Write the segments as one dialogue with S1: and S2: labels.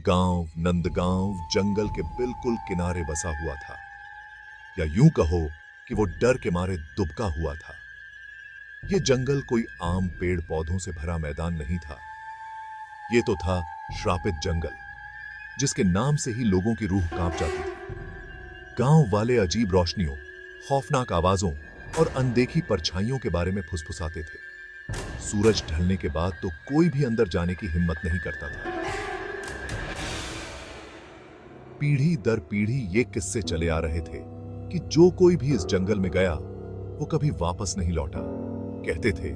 S1: गांव नंदगांव जंगल के बिल्कुल किनारे बसा हुआ था, या यूं कहो कि वो डर के मारे दुबका हुआ था। ये जंगल कोई आम पेड़ पौधों से भरा मैदान नहीं था। ये तो था श्रापित जंगल, जिसके नाम से ही लोगों की रूह कांप जाती थी। गांव वाले अजीब रोशनियों, खौफनाक आवाजों और अनदेखी परछाइयों के बारे में फुसफुसाते थे। सूरज ढलने के बाद तो कोई भी अंदर जाने की हिम्मत नहीं करता था। पीढ़ी दर पीढ़ी ये किस्से चले आ रहे थे कि जो कोई भी इस जंगल में गया वो कभी वापस नहीं लौटा। कहते थे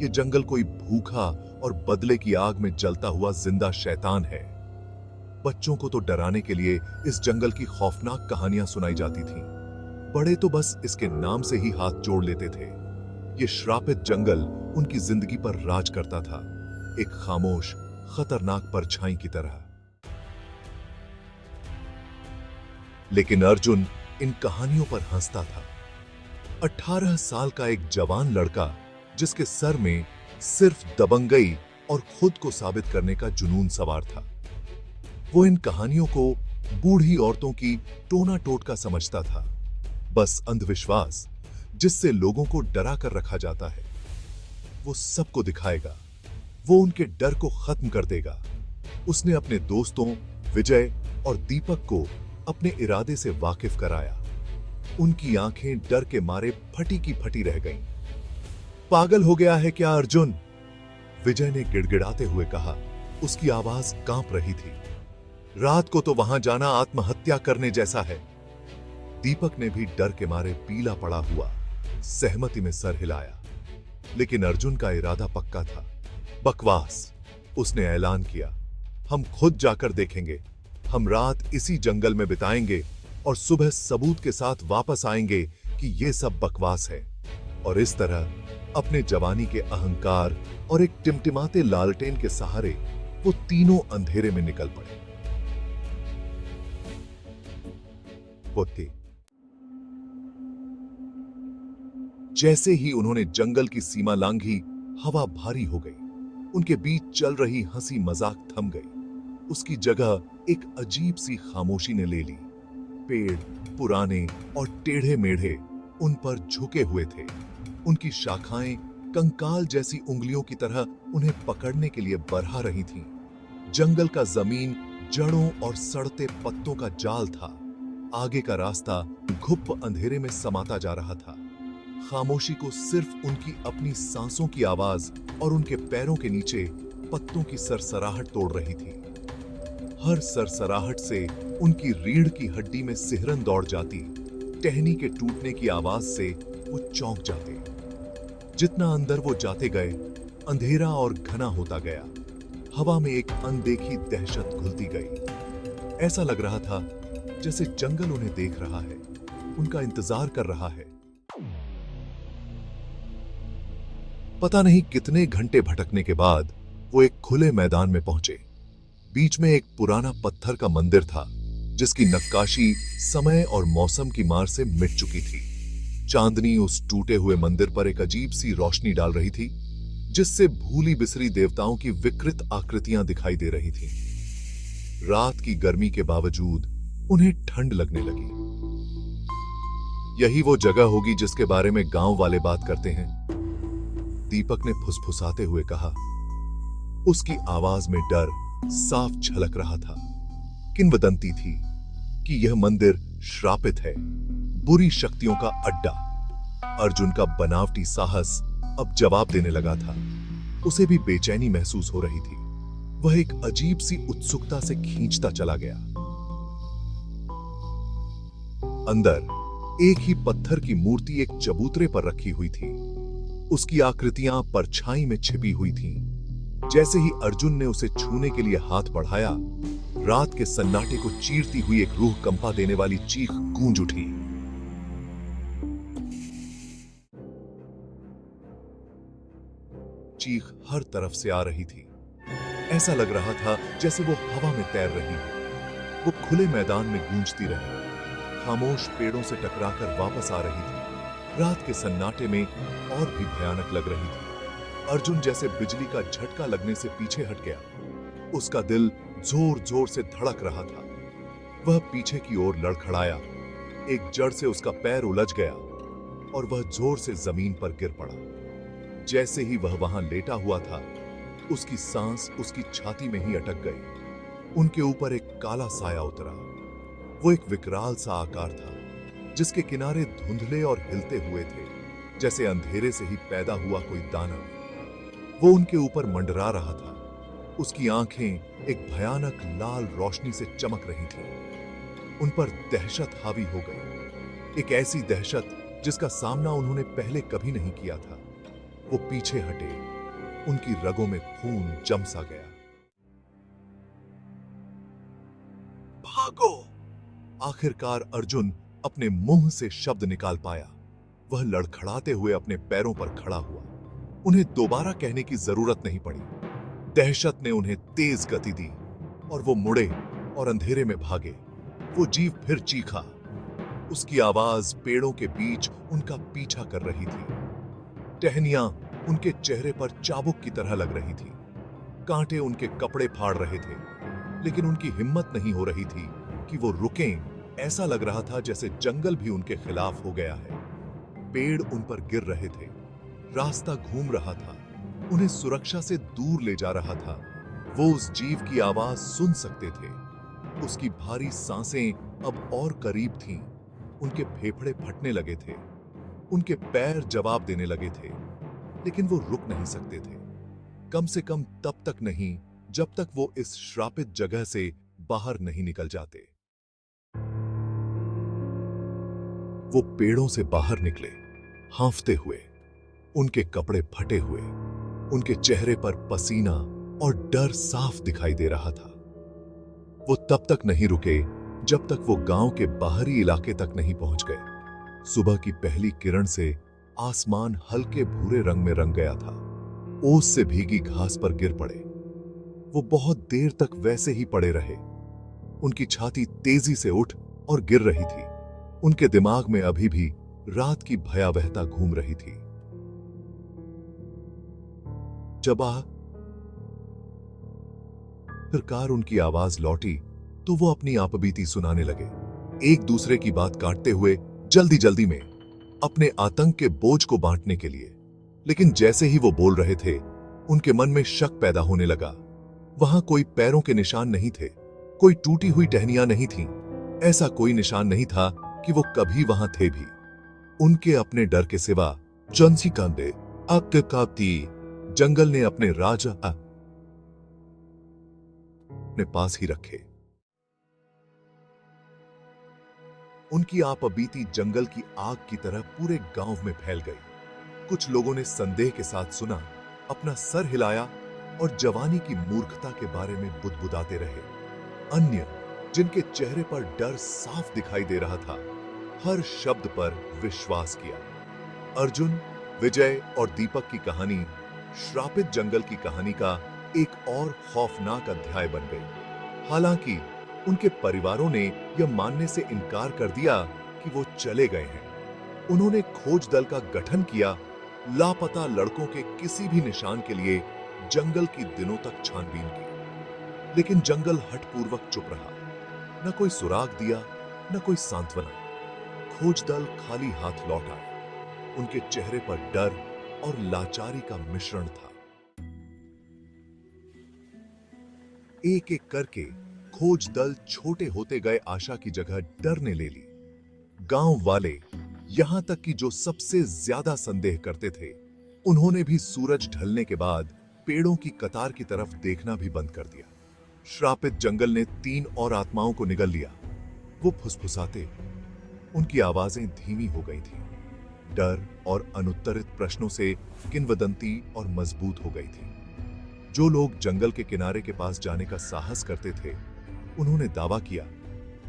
S1: ये जंगल कोई भूखा और बदले की आग में जलता हुआ जिंदा शैतान है। बच्चों को तो डराने के लिए इस जंगल की खौफनाक कहानियां सुनाई जाती थीं। बड़े तो बस इसके नाम से ही हाथ जोड़ लेते थे। ये श्रापित जंगल उनकी जिंदगी पर राज करता था, एक खामोश खतरनाक परछाई की तरह। लेकिन अर्जुन इन कहानियों पर हंसता था। 18 साल का एक जवान लड़का जिसके सर में सिर्फ दबंगई और खुद को साबित करने का जुनून सवार था। वो इन कहानियों को बूढ़ी औरतों की टोना टोटका समझता था, बस अंधविश्वास जिससे लोगों को डरा कर रखा जाता है। वो सबको दिखाएगा, वो उनके डर को खत्म कर देगा। उसने अपने दोस्तों विजय और दीपक को अपने इरादे से वाकिफ कराया। उनकी आंखें डर के मारे फटी की फटी रह गईं। पागल हो गया है क्या अर्जुन? विजय ने गिड़गिड़ाते हुए कहा। उसकी आवाज कांप रही थी। रात को तो वहां जाना आत्महत्या करने जैसा है। दीपक ने भी डर के मारे पीला पड़ा हुआ सहमति में सर हिलाया। लेकिन अर्जुन का इरादा पक्का था। बकवास, उसने ऐलान किया। हम खुद जाकर देखेंगे। हम रात इसी जंगल में बिताएंगे और सुबह सबूत के साथ वापस आएंगे कि यह सब बकवास है। और इस तरह अपने जवानी के अहंकार और एक टिमटिमाते लालटेन के सहारे वो तीनों अंधेरे में निकल पड़े। पोते जैसे ही उन्होंने जंगल की सीमा लांघी, हवा भारी हो गई। उनके बीच चल रही हंसी मजाक थम गई। उसकी जगह एक अजीब सी खामोशी ने ले ली। पेड़ पुराने और टेढ़े मेढ़े उन पर झुके हुए थे। उनकी शाखाएं कंकाल जैसी उंगलियों की तरह उन्हें पकड़ने के लिए बरहा रही थीं। जंगल का जमीन जड़ों और सड़ते पत्तों का जाल था। आगे का रास्ता घुप अंधेरे में समाता जा रहा था। खामोशी को सिर्फ उनकी अपनी सांसों की आवाज और उनके पैरों के नीचे पत्तों की सरसराहट तोड़ रही थी। हर सरसराहट से उनकी रीढ़ की हड्डी में सिहरन दौड़ जाती। टहनी के टूटने की आवाज से वो चौंक जाते। जितना अंदर वो जाते गए, अंधेरा और घना होता गया। हवा में एक अनदेखी दहशत घुलती गई। ऐसा लग रहा था जैसे जंगल उन्हें देख रहा है, उनका इंतजार कर रहा है। पता नहीं कितने घंटे भटकने के बाद वो एक खुले मैदान में पहुंचे। बीच में एक पुराना पत्थर का मंदिर था, जिसकी नक्काशी समय और मौसम की मार से मिट चुकी थी। चांदनी उस टूटे हुए मंदिर पर एक अजीब सी रोशनी डाल रही थी, जिससे भूली बिसरी देवताओं की विकृत आकृतियां दिखाई दे रही थीं। रात की गर्मी के बावजूद उन्हें ठंड लगने लगी। यही वो जगह होगी जिसके बारे में गांव वाले बात करते हैं, दीपक ने फुसफुसाते हुए कहा। उसकी आवाज में डर साफ झलक रहा था। किंवदंती थी कि यह मंदिर श्रापित है, बुरी शक्तियों का अड्डा। अर्जुन का बनावटी साहस अब जवाब देने लगा था। उसे भी बेचैनी महसूस हो रही थी। वह एक अजीब सी उत्सुकता से खींचता चला गया। अंदर एक ही पत्थर की मूर्ति एक चबूतरे पर रखी हुई थी। उसकी आकृतियां परछाई में छिपी हुई थीं। जैसे ही अर्जुन ने उसे छूने के लिए हाथ बढ़ाया, रात के सन्नाटे को चीरती हुई एक रूह कंपा देने वाली चीख गूंज उठी। चीख हर तरफ से आ रही थी। ऐसा लग रहा था जैसे वो हवा में तैर रही हो। वो खुले मैदान में गूंजती रही, खामोश पेड़ों से टकराकर वापस आ रही थी। रात के सन्नाटे में और भी भयानक लग रही थी। अर्जुन जैसे बिजली का झटका लगने से पीछे हट गया। उसका दिल जोर जोर से धड़क रहा था। वह पीछे की ओर लड़खड़ाया, एक जड़ से उसका पैर उलझ गया और वह जोर से जमीन पर गिर पड़ा। जैसे ही वह वहां लेटा हुआ था, उसकी सांस उसकी छाती में ही अटक गई। उनके ऊपर एक काला साया उतरा। वो एक विकराल सा आकार था, जिसके किनारे धुंधले और हिलते हुए थे, जैसे अंधेरे से ही पैदा हुआ कोई दानव। वो उनके ऊपर मंडरा रहा था। उसकी आंखें एक भयानक लाल रोशनी से चमक रही थीं। उन पर दहशत हावी हो गई, एक ऐसी दहशत जिसका सामना उन्होंने पहले कभी नहीं किया था। वो पीछे हटे, उनकी रगों में खून जम सा गया। भागो! आखिरकार अर्जुन अपने मुंह से शब्द निकाल पाया। वह लड़खड़ाते हुए अपने पैरों पर खड़ा हुआ। उन्हें दोबारा कहने की जरूरत नहीं पड़ी। दहशत ने उन्हें तेज गति दी और वो मुड़े और अंधेरे में भागे। वो जीव फिर चीखा। उसकी आवाज पेड़ों के बीच उनका पीछा कर रही थी। टहनियां उनके चेहरे पर चाबुक की तरह लग रही थी। कांटे उनके कपड़े फाड़ रहे थे, लेकिन उनकी हिम्मत नहीं हो रही थी कि वो रुकें। ऐसा लग रहा था जैसे जंगल भी उनके खिलाफ हो गया है। पेड़ उन पर गिर रहे थे, रास्ता घूम रहा था, उन्हें सुरक्षा से दूर ले जा रहा था। वो उस जीव की आवाज सुन सकते थे। उसकी भारी सांसें अब और करीब थीं। उनके फेफड़े फटने लगे थे। उनके पैर जवाब देने लगे थे, लेकिन वो रुक नहीं सकते थे। कम से कम तब तक नहीं जब तक वो इस श्रापित जगह से बाहर नहीं निकल जाते। वो पेड़ों से बाहर निकले, हांफते हुए, उनके कपड़े फटे हुए, उनके चेहरे पर पसीना और डर साफ दिखाई दे रहा था। वो तब तक नहीं रुके जब तक वो गांव के बाहरी इलाके तक नहीं पहुंच गए। सुबह की पहली किरण से आसमान हल्के भूरे रंग में रंग गया था। ओस से भीगी घास पर गिर पड़े। वो बहुत देर तक वैसे ही पड़े रहे। उनकी छाती तेजी से उठ और गिर रही थी। उनके दिमाग में अभी भी रात की भयावहता घूम रही थी। जब आखिरकार उनकी आवाज लौटी तो वो अपनी आपबीती सुनाने लगे, एक दूसरे की बात काटते हुए, जल्दी जल्दी में, अपने आतंक के बोझ को बांटने के लिए। लेकिन जैसे ही वो बोल रहे थे, उनके मन में शक पैदा होने लगा। वहां कोई पैरों के निशान नहीं थे, कोई टूटी हुई टहनियां नहीं थीं। ऐसा कोई निशान नहीं था कि वो कभी वहां थे भी। उनके अपने डर के सिवा चंसी कांदे काती जंगल ने अपने राजा अपने पास ही रखे। उनकी आपबीती जंगल की आग की तरह पूरे गांव में फैल गई। कुछ लोगों ने संदेह के साथ सुना, अपना सर हिलाया और जवानी की मूर्खता के बारे में बुदबुदाते रहे। अन्य, जिनके चेहरे पर डर साफ दिखाई दे रहा था, हर शब्द पर विश्वास किया। अर्जुन, विजय और दीपक की कहानी श्रापित जंगल की कहानी का एक और खौफनाक अध्याय बन गई। हालांकि उनके परिवारों ने यह मानने से इनकार कर दिया कि वो चले गए हैं। उन्होंने खोज दल का गठन किया, लापता लड़कों के किसी भी निशान के लिए जंगल की दिनों तक छानबीन की। लेकिन जंगल हठपूर्वक चुप रहा। न कोई सुराग दिया, न कोई सांत्वना। खोज दल खाली हाथ लौट आए। उनके चेहरे पर डर और लाचारी का मिश्रण था। एक एक करके खोज दल छोटे होते गए आशा की जगह डर ने ले ली। गांव वाले, यहां तक कि जो सबसे ज्यादा संदेह करते थे, उन्होंने भी सूरज ढलने के बाद पेड़ों की कतार की तरफ देखना भी बंद कर दिया। श्रापित जंगल ने 3 और आत्माओं को निगल लिया। वो फुसफुसाते, उनकी आवाजें धीमी हो गई थीं। डर और अनुत्तरित प्रश्नों से किंवदंती और मजबूत हो गई थी। जो लोग जंगल के किनारे के पास जाने का साहस करते थे, उन्होंने दावा किया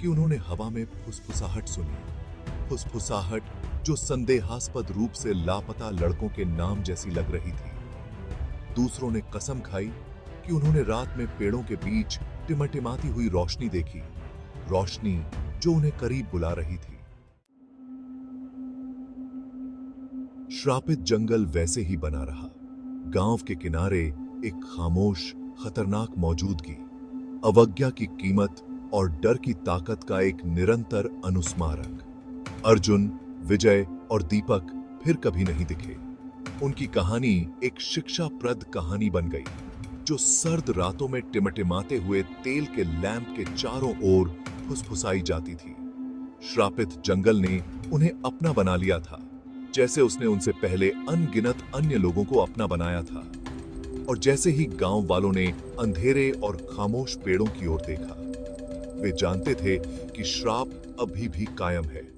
S1: कि उन्होंने हवा में फुसफुसाहट सुनी। फुसफुसाहट जो संदेहास्पद रूप से लापता लड़कों के नाम जैसी लग रही थी। दूसरों ने कसम खाई कि उन्होंने रात में पेड़ों के बीच टिमटिमाती हुई रोशनी देखी, रोशनी जो उन्हें करीब बुला रही थी। श्रापित जंगल वैसे ही बना रहा। गांव के किनारे एक खामोश, खतरनाक मौजूदगी, अवज्ञा की कीमत और डर की ताकत का एक निरंतर अनुस्मारक। अर्जुन, विजय और दीपक फिर कभी नहीं दिखे। उनकी कहानी एक शिक्षाप्रद कहानी बन गई, जो सर्द रातों में टिमटिमाते हुए तेल के लैंप के चारों ओर फुसफुसाई जाती थी। श्रापित जंगल ने उन्हें अपना बना लिया था, जैसे उसने उनसे पहले अनगिनत अन्य लोगों को अपना बनाया था। और जैसे ही गांव वालों ने अंधेरे और खामोश पेड़ों की ओर देखा, वे जानते थे कि श्राप अभी भी कायम है।